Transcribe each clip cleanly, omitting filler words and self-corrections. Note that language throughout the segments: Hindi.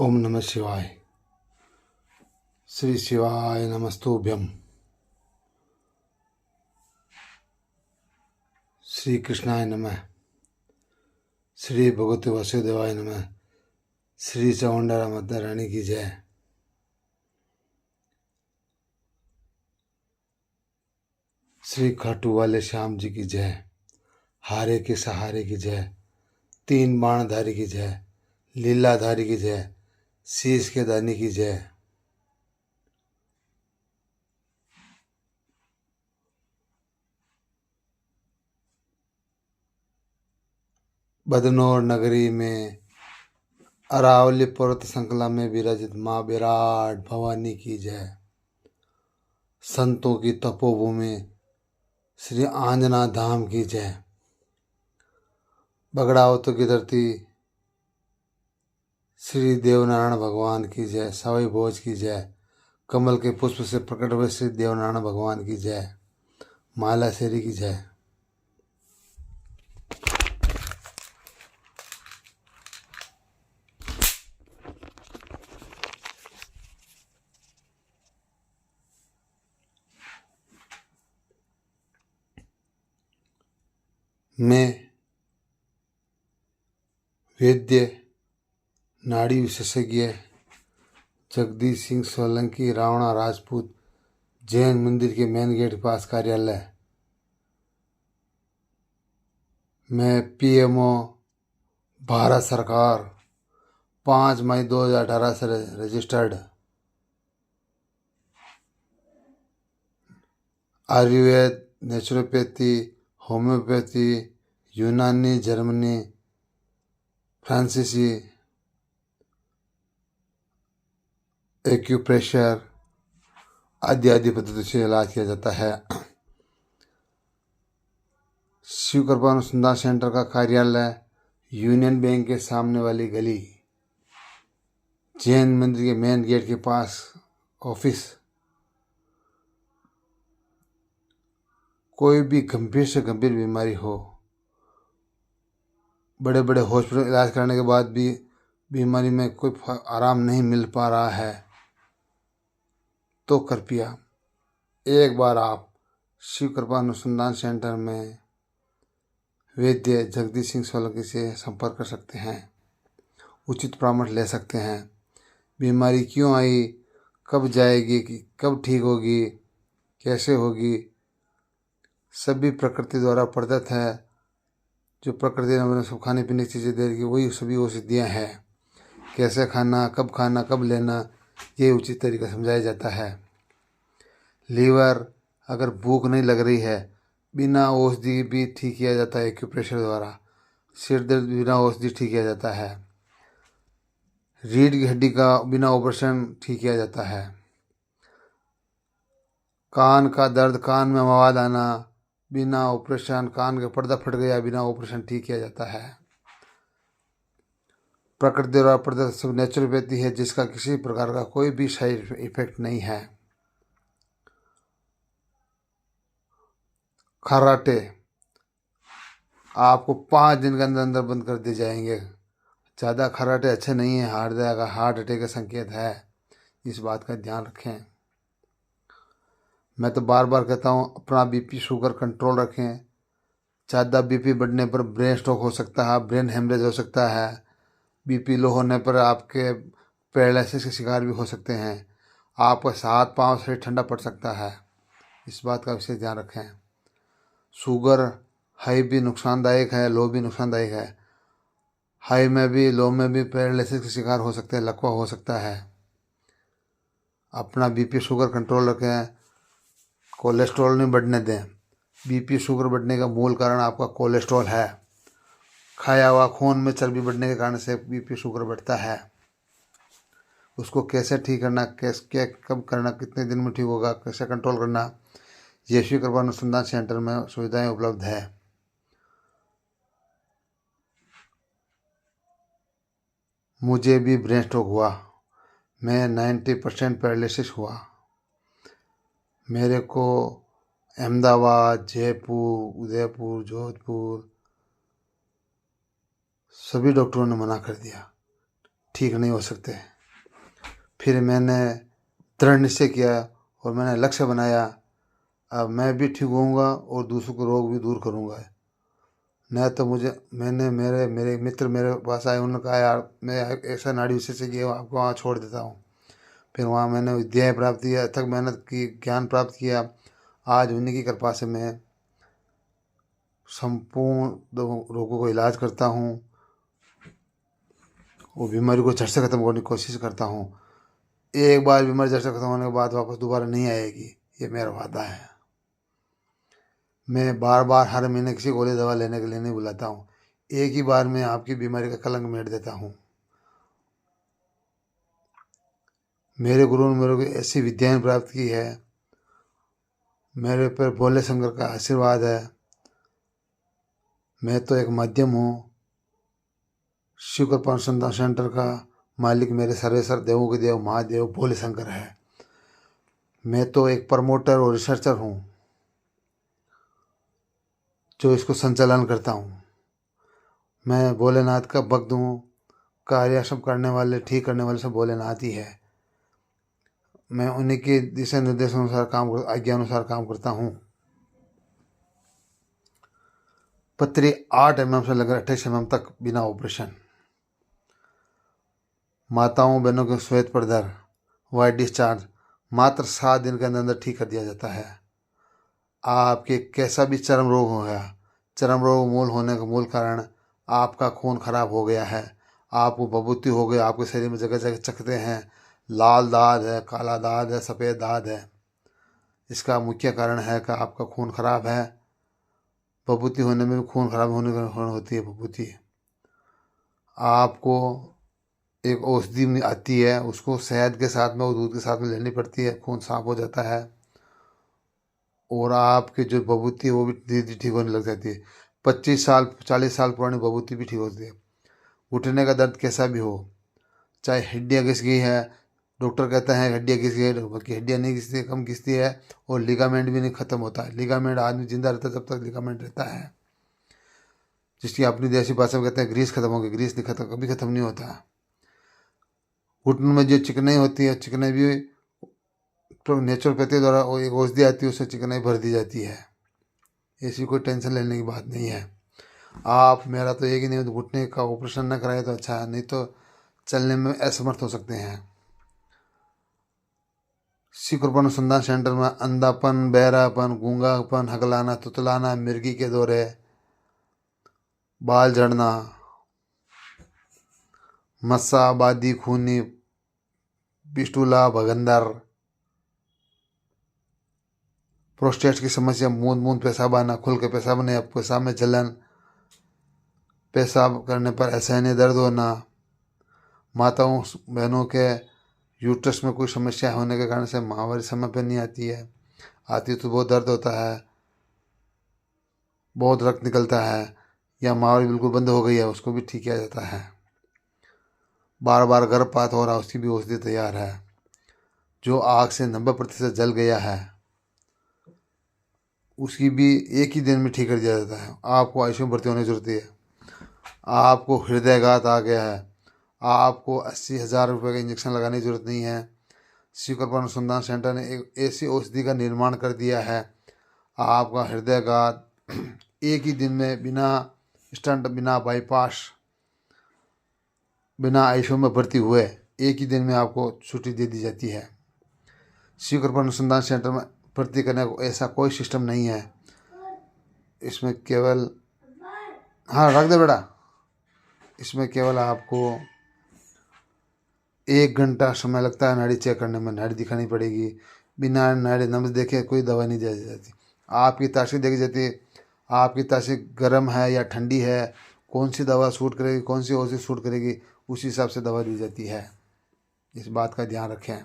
ओम नमः शिवाय। श्री शिवाय नमस्तुभ्यम। श्री कृष्णाय नमः। श्री भगवते वासुदेवाय नमः। श्री चामुंडा माता रानी की जय। श्री खाटू वाले श्याम जी की जय। हारे के सहारे की जय। तीन बाणधारी की जय। लीलाधारी की जय। शीश के दानी की जय। बदनौर नगरी में अरावली पर्वत श्रृंखला में विराजित माँ विराट भवानी की जय। संतों की तपोभूमि श्री आंजना धाम की जय। बगड़ावतों की धरती श्री देवनारायण भगवान की जय। सवाई भोज की जय। कमल के पुष्प से प्रकट हुए श्री देवनारायण भगवान की जय। माला शेरी की जय। मैं वैद्य नाड़ी विशेषज्ञ जगदीश सिंह सोलंकी रावणा राजपूत जैन मंदिर के मेन गेट के पास कार्यालय। मैं पीएमओ भारत सरकार 5 मई 2018 से रजिस्टर्ड आयुर्वेद, नेचुरोपैथी, होम्योपैथी, यूनानी, जर्मनी, फ्रांसीसी, एक्यूप्रेशर आदि आदि पद्धति से इलाज किया जाता है। शिव कृपा अनुसंधान सेंटर का कार्यालय यूनियन बैंक के सामने वाली गली, जैन मंदिर के मेन गेट के पास ऑफिस। कोई भी गंभीर से गंभीर बीमारी हो, बड़े बड़े हॉस्पिटल इलाज करने के बाद भी बीमारी में कोई आराम नहीं मिल पा रहा है, तो कृपया एक बार आप शिव कृपा अनुसंधान सेंटर में वैद्य जगदीश सिंह सोलंकी से संपर्क कर सकते हैं। उचित परामर्श ले सकते हैं। बीमारी क्यों आई, कब जाएगी, कब ठीक होगी, कैसे होगी, सभी प्रकृति द्वारा प्रदत्त है। जो प्रकृति ने हमें सब खाने पीने की चीज़ें दे रही वही सभी औषधियाँ हैं। कैसे खाना, कब लेना, ये उचित तरीका समझाया जाता है। लीवर अगर भूख नहीं लग रही है, बिना औषधि भी ठीक किया जाता है एक्यूप्रेशर द्वारा। सिर दर्द बिना औषधि ठीक किया जाता है। रीढ़ की हड्डी का बिना ऑपरेशन ठीक किया जाता है। कान का दर्द, कान में मवाद आना, बिना ऑपरेशन, कान का पर्दा फट गया, बिना ऑपरेशन ठीक किया जाता है। प्रकृति द्वारा प्रदत्त सब नेचुरोपैथी है, जिसका किसी प्रकार का कोई भी साइड इफेक्ट नहीं है। खर्राटे आपको 5 दिन के अंदर अंदर बंद कर दिए जाएंगे। ज़्यादा खर्राटे अच्छे नहीं हैं, हार्ट अटैक का संकेत है, इस बात का ध्यान रखें। मैं तो बार बार कहता हूँ, अपना बीपी शुगर कंट्रोल रखें। ज़्यादा बीपी बढ़ने पर ब्रेन स्ट्रोक हो सकता है, ब्रेन हेमरेज हो सकता है। बीपी लो होने पर आपके पैरालिसिस के शिकार भी हो सकते हैं। आपका हाथ पाँव से ठंडा पड़ सकता है, इस बात का विशेष ध्यान रखें। शुगर हाई भी नुकसानदायक है, लो भी नुकसानदायक है। हाई में भी लो में भी पैरालिसिस के शिकार हो सकते हैं, लकवा हो सकता है। अपना बीपी शुगर कंट्रोल रखें। कोलेस्ट्रॉल नहीं बढ़ने दें। बीपी शुगर बढ़ने का मूल कारण आपका कोलेस्ट्रॉल है। खाया हुआ खून में चर्बी बढ़ने के कारण से बीपी शुगर बढ़ता है। उसको कैसे ठीक करना, क्या कब करना, कितने दिन में ठीक होगा, कैसे कंट्रोल करना, ये शिव कृपा अनुसंधान सेंटर में सुविधाएं उपलब्ध है। मुझे भी ब्रेन स्ट्रोक हुआ। मैं 90% पैरालिसिस हुआ। मेरे को अहमदाबाद, जयपुर, उदयपुर, जोधपुर सभी डॉक्टरों ने मना कर दिया, ठीक नहीं हो सकते। फिर मैंने दृढ़ निश्चय किया और मैंने लक्ष्य बनाया, अब मैं भी ठीक होऊंगा और दूसरों को रोग भी दूर करूंगा। न तो मैंने मेरे मेरे मित्र मेरे पास आए, उन्होंने कहा यार मैं ऐसा नाड़ी विशेषज्ञ किया आपको वहाँ छोड़ देता हूँ। फिर वहाँ मैंने विद्याएँ प्राप्त की, अथक मेहनत की, ज्ञान प्राप्त किया। आज उन्हीं की कृपा से मैं संपूर्ण रोगों को इलाज करता हूँ, वो बीमारी को झट से ख़त्म करने की कोशिश करता हूँ। एक बार बीमारी झट से ख़त्म होने के बाद वापस दोबारा नहीं आएगी, ये मेरा वादा है। मैं बार बार हर महीने किसी गोली दवा लेने के लिए नहीं बुलाता हूँ, एक ही बार में आपकी बीमारी का कलंक मेट देता हूँ। मेरे गुरु ने मेरे को ऐसी विद्याएं प्राप्त की है, मेरे पर भोले शंकर का आशीर्वाद है। मैं तो एक माध्यम हूँ, शिव कृपा अनुसंधान सेंटर का मालिक मेरे सर्वेश्वर देवों के देव महादेव भोले शंकर है। मैं तो एक प्रमोटर और रिसर्चर हूँ जो इसको संचालन करता हूँ। मैं भोलेनाथ का भक्त हूँ, कार्य सब करने वाले ठीक करने वाले सब भोलेनाथ ही है। मैं उन्हीं के दिशा निर्देश अनुसार आज्ञा अनुसार काम करता हूँ। पथरी 8 mm से लेकर 28 mm तक बिना ऑपरेशन। माताओं बहनों के श्वेत प्रदर वाइट डिस्चार्ज मात्र 7 दिन के अंदर ठीक कर दिया जाता है। आपके कैसा भी चर्म रोग हो गया, चर्म रोग मूल होने का मूल कारण आपका खून खराब हो गया है, आपको बबूती हो गई, आपके शरीर में जगह जगह चकते हैं, लाल दाग है, काला दाग है, सफ़ेद दाग है। इसका मुख्य कारण है कि आपका खून खराब है। बबूती होने में भी खून खराब होने का होती है बबूती। आपको एक औषधि आती है, उसको शहद के साथ में और दूध के साथ में लेनी पड़ती है, खून साफ हो जाता है और आपकी जो बबूती है वो भी धीरे धीरे ठीक होने लग जाती है। 25 साल 40 साल पुरानी बबूती भी ठीक होती है। घुटने का दर्द कैसा भी हो, चाहे हड्डियाँ घिस गई है, डॉक्टर कहता है हड्डियाँ घिस गई, बल्कि हड्डियाँ नहीं घिसती, कम घिसती है और लिगामेंट भी नहीं ख़त्म होता है। लिगामेंट आदमी जिंदा रहता है जब तक लिगामेंट रहता है, जिसकी अपनी देसी भाषा में कहते हैं ग्रीस खत्म हो गई, ग्रीस नहीं खत्म, कभी ख़त्म नहीं होता। घुटनों में जो चिकनाई होती है, चिकनाई भी तो नेचुरोपैथी द्वारा वो एक औषधि आती है, उससे चिकनाई भर दी जाती है। ऐसी कोई टेंशन लेने की बात नहीं है। आप मेरा तो एक ही नहीं, घुटने का ऑपरेशन न कराए तो अच्छा है, नहीं तो चलने में असमर्थ हो सकते हैं। शिव कृपा अनुसंधान सेंटर में अंधापन, बहरापन, गूंगापन, हकलाना, तुतलाना, मिर्गी के दौरे, बाल झड़ना, मस्सा, बादी, खूनी, पिस्टूला, भगंदर, प्रोस्टेट की समस्या, मूंद मूंद पेशाब आना, खुल के पेशाब नहीं, पेशाब में जलन, पेशाब करने पर असहनीय दर्द होना, माताओं बहनों के यूट्रस में कोई समस्या होने के कारण से माहवारी समय पर नहीं आती है, आती तो बहुत दर्द होता है, बहुत रक्त निकलता है, या माहवारी बिल्कुल बंद हो गई है, उसको भी ठीक किया जाता है। बार बार गर्भपात हो रहा, उसकी भी औषधि तैयार है। जो आग से 90% जल गया है, उसकी भी एक ही दिन में ठीक कर दिया जाता है। आपको आईसीयू में भर्ती होने की जरूरत है, आपको हृदयघात आ गया है, आपको 80,000 रुपये का इंजेक्शन लगाने की जरूरत नहीं है। शिव कृपा अनुसंधान सेंटर ने एक ऐसी औषधि का निर्माण कर दिया है, आपका हृदयघात एक ही दिन में बिना स्टंट, बिना बाईपास, बिना आईसीयू में भर्ती हुए एक ही दिन में आपको छुट्टी दे दी जाती है। शिव कृपा अनुसंधान सेंटर में भर्ती करने को ऐसा कोई सिस्टम नहीं है। इसमें केवल, हाँ रख दे बेटा, इसमें केवल आपको 1 घंटा समय लगता है नाड़ी चेक करने में, नाड़ी दिखानी पड़ेगी। बिना नाड़ी नब्ज देखे कोई दवा नहीं दी जाती। आपकी तासीर देखी जाती है, आपकी तासीर गर्म है या ठंडी है, कौन सी दवा सूट करेगी, कौन सी औषधि सूट करेगी, उसी हिसाब से दवा दी जाती है। इस बात का ध्यान रखें।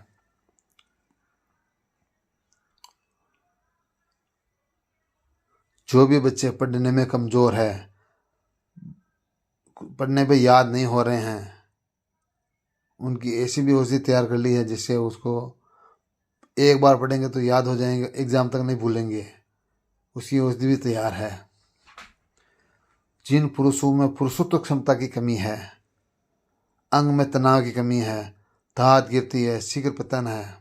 जो भी बच्चे पढ़ने में कमज़ोर है, पढ़ने पे याद नहीं हो रहे हैं, उनकी ऐसी भी औषधि तैयार कर ली है जिससे उसको एक बार पढ़ेंगे तो याद हो जाएंगे, एग्ज़ाम तक नहीं भूलेंगे, उसकी औषधि भी तैयार है। जिन पुरुषों में पुरुषत्व क्षमता की कमी है, अंग में तनाव की कमी है, धात गिरती है, शीघ्र पतन है,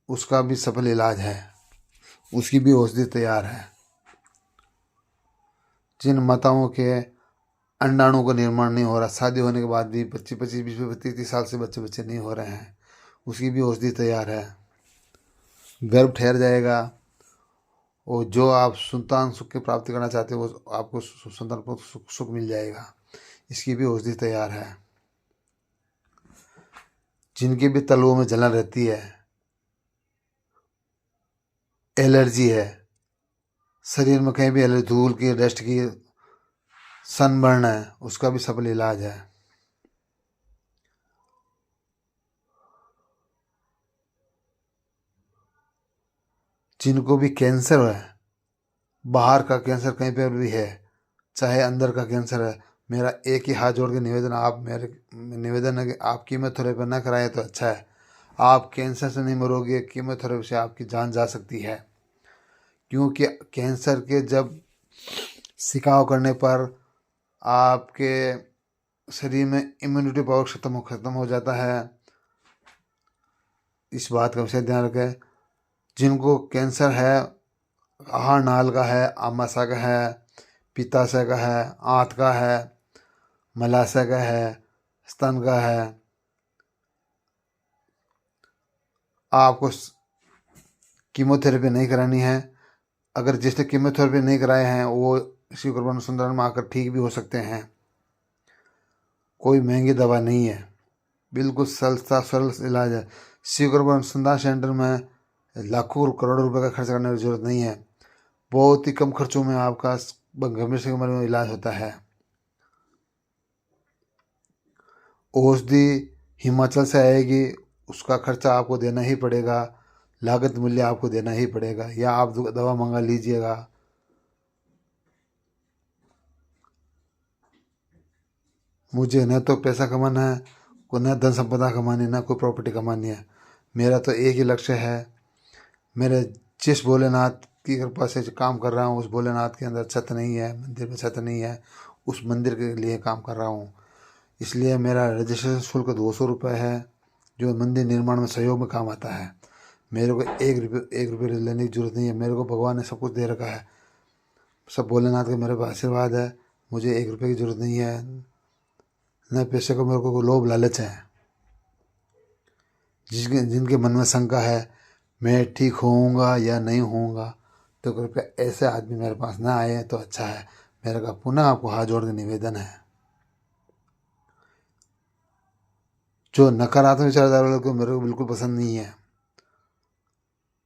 उसका भी सफल इलाज है, उसकी भी औषधि तैयार है। जिन माताओं के अंडाणु का निर्माण नहीं हो रहा, शादी होने के बाद भी 25-25, 20-25, 30 साल से बच्चे नहीं हो रहे हैं, उसकी भी औषधि तैयार है। गर्भ ठहर जाएगा और जो आप संतान सुख की प्राप्ति करना चाहते हो वो आपको संतान को सुख मिल जाएगा, इसकी भी औषधि तैयार है। जिनके भी तलवों में जलन रहती है, एलर्जी है, शरीर में कहीं भी एलर्जी, धूल की, डस्ट की, सनबर्न है, उसका भी सफल इलाज है। जिनको भी कैंसर है, बाहर का कैंसर कहीं पर भी है, चाहे अंदर का कैंसर है, मेरा एक ही हाथ जोड़ के निवेदन, निवेदन है कि आप कीमोथेरेपी ना कराएं तो अच्छा है। आप कैंसर से नहीं मरोगे, कीमोथेरेपी से आपकी जान जा सकती है। क्योंकि कैंसर के जब शिकाव करने पर आपके शरीर में इम्यूनिटी पावर खत्म हो जाता है। इस बात का विशेष ध्यान रखें। जिनको कैंसर है, आहार नाल का है, आमाशय का है, पित्ताशय का है, आंत का है, मलाशय का है, स्तन का है, आपको कीमोथेरेपी नहीं करानी है। अगर जिसने कीमोथेरेपी नहीं कराए हैं वो शिव कृपा अनुसंधान में आकर ठीक भी हो सकते हैं। कोई महंगी दवा नहीं है, बिल्कुल सस्ता सरल इलाज है। शिव कृपा अनुसंधान सेंटर में लाखों करोड़ों रुपए का खर्च करने की जरूरत नहीं है। बहुत ही कम खर्चों में आपका गंभीर से गंभीर इलाज होता है। औषधि हिमाचल से आएगी, उसका खर्चा आपको देना ही पड़ेगा, लागत मूल्य आपको देना ही पड़ेगा, या आप दवा मंगा लीजिएगा। मुझे न तो पैसा कमाना है, को न धन संपदा कमानी, न कोई प्रॉपर्टी कमानी है। मेरा तो एक ही लक्ष्य है। मेरे जिस भोलेनाथ की कृपा से काम कर रहा हूँ, उस भोलेनाथ के अंदर छत नहीं है, मंदिर में छत नहीं है, उस मंदिर के लिए काम कर रहा हूँ। इसलिए मेरा रजिस्ट्रेशन शुल्क 200 रुपये है, जो मंदिर निर्माण में सहयोग में काम आता है। मेरे को एक रुपये लेने की जरूरत नहीं है। मेरे को भगवान ने सब कुछ दे रखा है, सब भोलेनाथ का मेरे पास आशीर्वाद है। मुझे 1 रुपये की जरूरत नहीं है, न पैसे को मेरे को लोभ लालच है। जिनके मन में शंका है मैं ठीक होऊंगा या नहीं होऊंगा, तो कृपया ऐसे आदमी मेरे पास ना आए तो अच्छा है। मेरे का पुनः आपको हाथ जोड़ के निवेदन है, जो नकारात्मक विचारधारा वाले को मेरे को बिल्कुल पसंद नहीं है।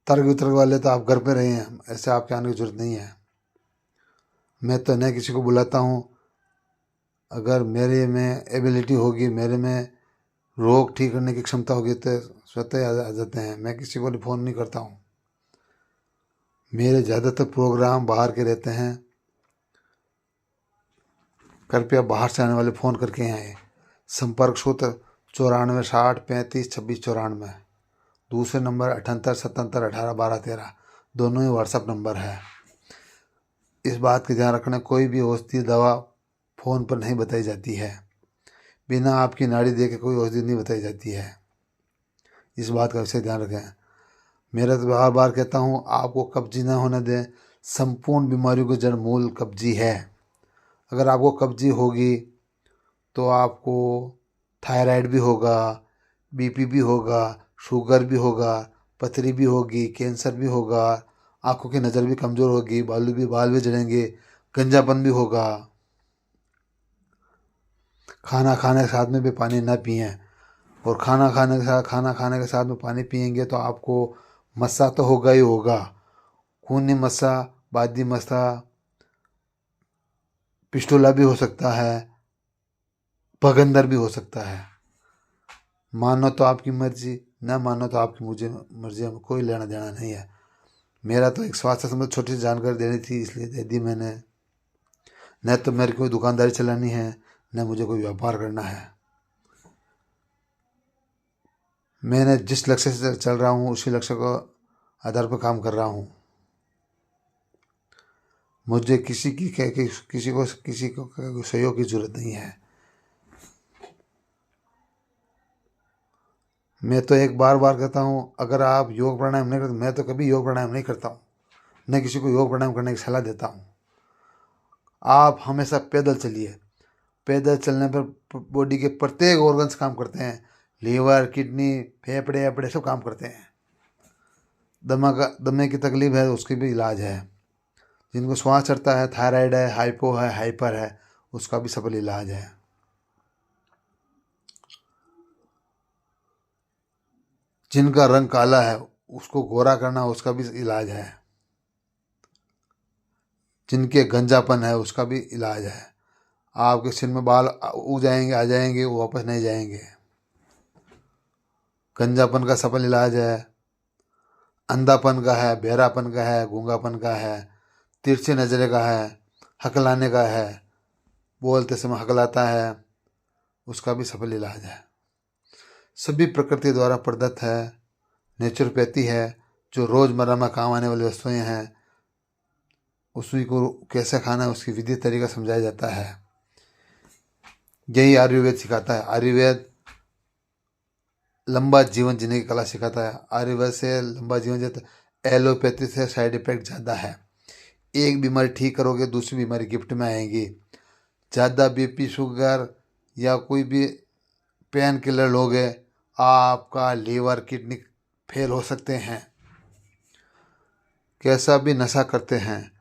तर्क वितर्क वाले तो आप घर पे रहे हैं, ऐसे आपके आने की जरूरत नहीं है। मैं तो न किसी को बुलाता हूँ। अगर मेरे में एबिलिटी होगी, मेरे में रोग ठीक करने की क्षमता होगी तो स्वतः आ जाते हैं। मैं किसी को फ़ोन नहीं करता हूँ। मेरे ज़्यादातर प्रोग्राम बाहर के रहते हैं। कृपया बाहर से आने वाले फ़ोन करके आए। संपर्क सूत्र 94 60 35 26 94। दूसरे नंबर 78 77 18 12 13। दोनों ही व्हाट्सएप नंबर है। इस बात का ध्यान रखना, कोई भी औषधि दवा फ़ोन पर नहीं बताई जाती है। बिना आपकी नाड़ी देखे कोई औषधि नहीं बताई जाती है। इस बात का विशेष ध्यान रखें। मेरा तो बार बार कहता हूँ, आपको कब्जी ना होने दें। संपूर्ण बीमारियों की जड़ मूल कब्जी है। अगर आपको कब्जी होगी तो आपको थायराइड भी होगा, बीपी भी होगा, शुगर भी होगा, पथरी भी होगी, कैंसर भी होगा, आंखों की नज़र भी कमज़ोर होगी, बाल भी झड़ेंगे, गंजापन भी होगा। खाना खाने के साथ में भी पानी ना पिएं, और खाना खाने के साथ में पानी पिएंगे तो आपको मस्सा तो होगा ही होगा। खूनी मस्सा, बादी मस्सा, पिस्टोला भी हो सकता है, भगंदर भी हो सकता है। मानो तो आपकी मर्जी, ना मानो तो आपकी मुझे मर्जी, में कोई लेना देना नहीं है। मेरा तो एक स्वास्थ्य संबंधी छोटी सी जानकारी देनी थी, इसलिए दे दी मैंने। न तो मेरी कोई दुकानदारी चलानी है, न मुझे कोई व्यापार करना है। मैंने जिस लक्ष्य से चल रहा हूँ उसी लक्ष्य को आधार पर काम कर रहा हूँ। मुझे किसी को सहयोग की जरूरत नहीं है। मैं तो एक बार बार कहता हूँ, अगर आप योग प्राणायाम नहीं करते, मैं तो कभी योग प्राणायाम नहीं करता हूँ, न किसी को योग प्राणायाम करने की सलाह देता हूँ। आप हमेशा पैदल चलिए। पैदल चलने पर बॉडी के प्रत्येक ऑर्गन्स काम करते हैं, लीवर, किडनी, फेफड़े अपड़े सब काम करते हैं। दमे की तकलीफ है उसकी भी इलाज है। जिनको श्वास चढ़ता है, थायराइड है, हाइपो है, हाइपर है, उसका भी सफल इलाज है। जिनका रंग काला है उसको गोरा करना, उसका भी इलाज है। जिनके गंजापन है उसका भी इलाज है। आपके सिर में बाल उग जाएंगे, आ जाएंगे, वो वापस नहीं जाएंगे। गंजापन का सफल इलाज है। अंधापन का है, बहरापन का है, गूंगापन का है, तिरछे नजरे का है, हकलाने का है, बोलते समय हकलाता है, उसका भी सफल इलाज है। सभी प्रकृति द्वारा प्रदत्त है, नेचुरोपैथी है। जो रोजमर्रा में काम आने वाली वस्तुएं हैं, उसी को कैसे खाना है उसकी विधि तरीका समझाया जाता है। यही आयुर्वेद सिखाता है। आयुर्वेद लंबा जीवन जीने की कला सिखाता है। आयुर्वेद से लंबा जीवन जीता, एलोपैथी से साइड इफेक्ट ज़्यादा है। एक बीमारी ठीक करोगे, दूसरी बीमारी गिफ्ट में आएंगी। ज़्यादा बीपी, शुगर या कोई भी पेन किलर लोगे, आपका लीवर, किडनी फेल हो सकते हैं। कैसा भी नशा करते हैं,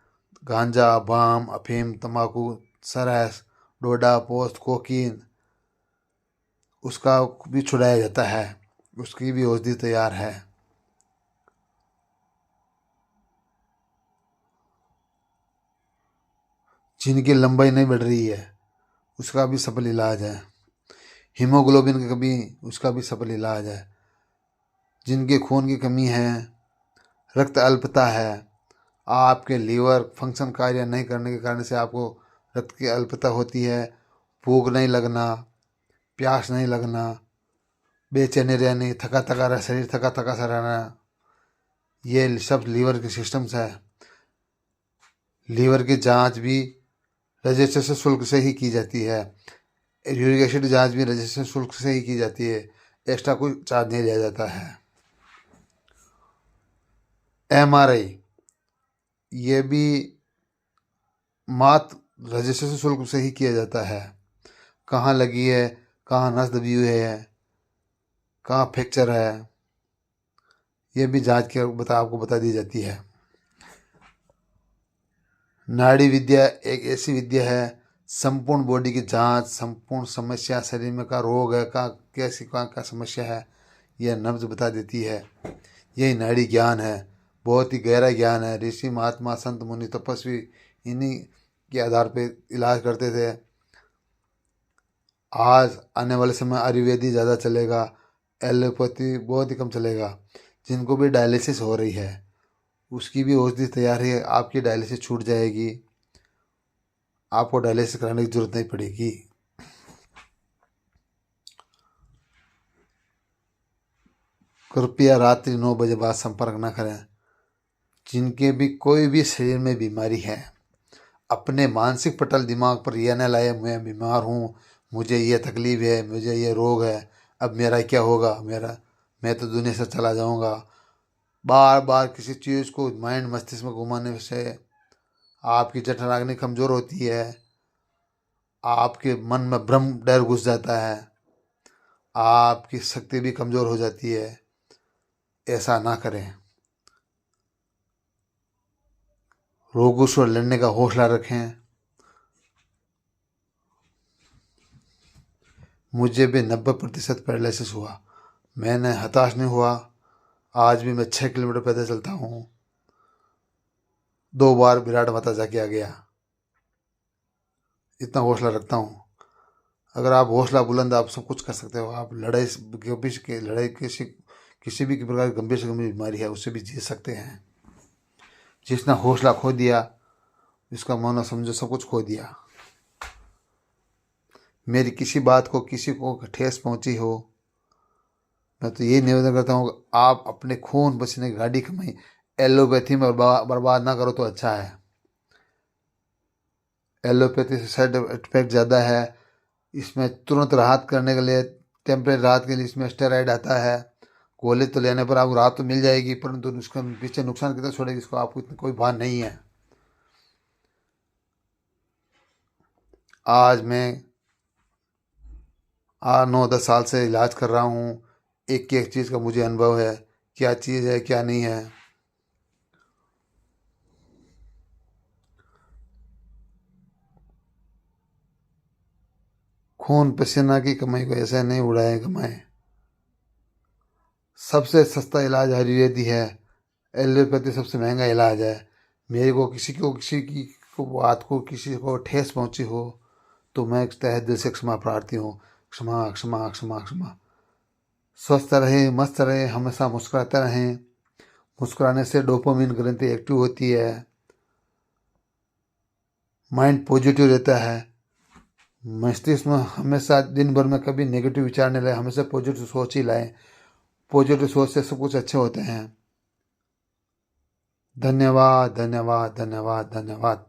गांजा, बाम, अफीम, तंबाकू, सरस, डोडा, पोस्त, कोकीन, उसका भी छुड़ाया जाता है। उसकी भी औषधि तैयार है। जिनकी लंबाई नहीं बढ़ रही है, उसका भी सफल इलाज है। हीमोग्लोबिन की कमी, उसका भी सफल इलाज है। जिनके खून की कमी है, रक्त अल्पता है, आपके लीवर फंक्शन कार्य नहीं करने के कारण से आपको रक्त की अल्पता होती है, भूख नहीं लगना, प्यास नहीं लगना, बेचैनी रहनी, थका थका रह शरीर थका थका सा रहना, ये सब लीवर के सिस्टम्स है। लीवर की जांच भी रजिस्ट्रेशन शुल्क से ही की जाती है। यूरिक एसिड जांच भी रजिस्ट्रेशन शुल्क से ही की जाती है। एक्स्ट्रा कोई चार्ज नहीं लिया जाता है। एमआरआई, ये भी मात्र रजिस्ट्रेशन शुल्क से ही किया जाता है। कहाँ लगी है, कहाँ नस दबी हुई है, कहाँ फ्रैक्चर है, ये भी जांच के आपको बता दी जाती है। नाड़ी विद्या एक ऐसी विद्या है, संपूर्ण बॉडी की जांच, संपूर्ण समस्या, शरीर में का रोग है, का कैसी का समस्या है, यह नब्ज बता देती है। यही नाड़ी ज्ञान है। बहुत ही गहरा ज्ञान है। ऋषि, महात्मा, संत, मुनि, तपस्वी इन्हीं के आधार पे इलाज करते थे। आज आने वाले समय आयुर्वेद ही ज़्यादा चलेगा, एलोपैथी बहुत ही कम चलेगा। जिनको भी डायलिसिस हो रही है, उसकी भी औषधि तैयार है। आपकी डायलिसिस छूट जाएगी, आपको डायलिसिस कराने की जरूरत नहीं पड़ेगी। कृपया रात्रि 9 बजे बाद संपर्क न करें। जिनके भी कोई भी शरीर में बीमारी है, अपने मानसिक पटल दिमाग पर यह न लाए मैं बीमार हूँ, मुझे ये तकलीफ है, मुझे ये रोग है, अब मेरा क्या होगा, मैं तो दुनिया से चला जाऊँगा। बार बार किसी चीज़ को माइंड मस्तिष्क में घुमाने से आपकी जठराग्नि कमज़ोर होती है, आपके मन में भ्रम डर घुस जाता है, आपकी शक्ति भी कमज़ोर हो जाती है। ऐसा ना करें। रोगों से लड़ने का हौसला रखें। मुझे भी 90% पैरालिसिस हुआ, मैंने हताश नहीं हुआ। आज भी मैं 6 किलोमीटर पैदल चलता हूँ। 2 बार विराट माता जाके आ गया। इतना हौसला रखता हूँ। अगर आप हौसला बुलंद, आप सब कुछ कर सकते हो। आप लड़ाई किसी भी प्रकार की गंभीर से गंभीर बीमारी है, उससे भी जीत सकते हैं। जिसने हौसला खो दिया, इसका मानो समझो सब कुछ खो दिया। मेरी किसी बात को किसी को ठेस पहुंची हो, मैं तो यही निवेदन करता हूँ कि आप अपने खून पसीने की गाड़ी कमाई एलोपैथी में बर्बाद ना करो तो अच्छा है। एलोपैथी से साइड इफेक्ट ज़्यादा है। इसमें तुरंत राहत करने के लिए, टेम्परेरी राहत के लिए इसमें स्टेरॉइड आता है। गोली तो लेने पर आपको राहत तो मिल जाएगी, परंतु उसका पीछे नुकसान कितना छोड़ेगी इसको आपको इतना कोई भान नहीं है। आज मैं 8 9 10 साल से इलाज कर रहा हूँ। एक एक चीज़ का मुझे अनुभव है, क्या चीज़ है क्या नहीं है। खून पसीना की कमाई को ऐसे नहीं उड़ाए कमाए। सबसे सस्ता इलाज आयुर्वेदी है, एलोपैथी सबसे महंगा इलाज है। मेरे को किसी की को बात को किसी को ठेस पहुंची हो तो मैं तहे दिल से क्षमा प्रार्थी हूँ। क्षमा क्षमा क्षमा क्षमा। स्वस्थ रहे, मस्त रहे, हमेशा मुस्कुराते रहें। मुस्कुराने से डोपामिन ग्रंथि एक्टिव होती है, माइंड पॉजिटिव रहता है। मस्तिष्क में हमेशा दिन भर में कभी नेगेटिव विचार नहीं लाए, हमेशा पॉजिटिव सोच ही लाएं। पॉजिटिव सोच से सब कुछ अच्छे होते हैं। धन्यवाद धन्यवाद धन्यवाद धन्यवाद।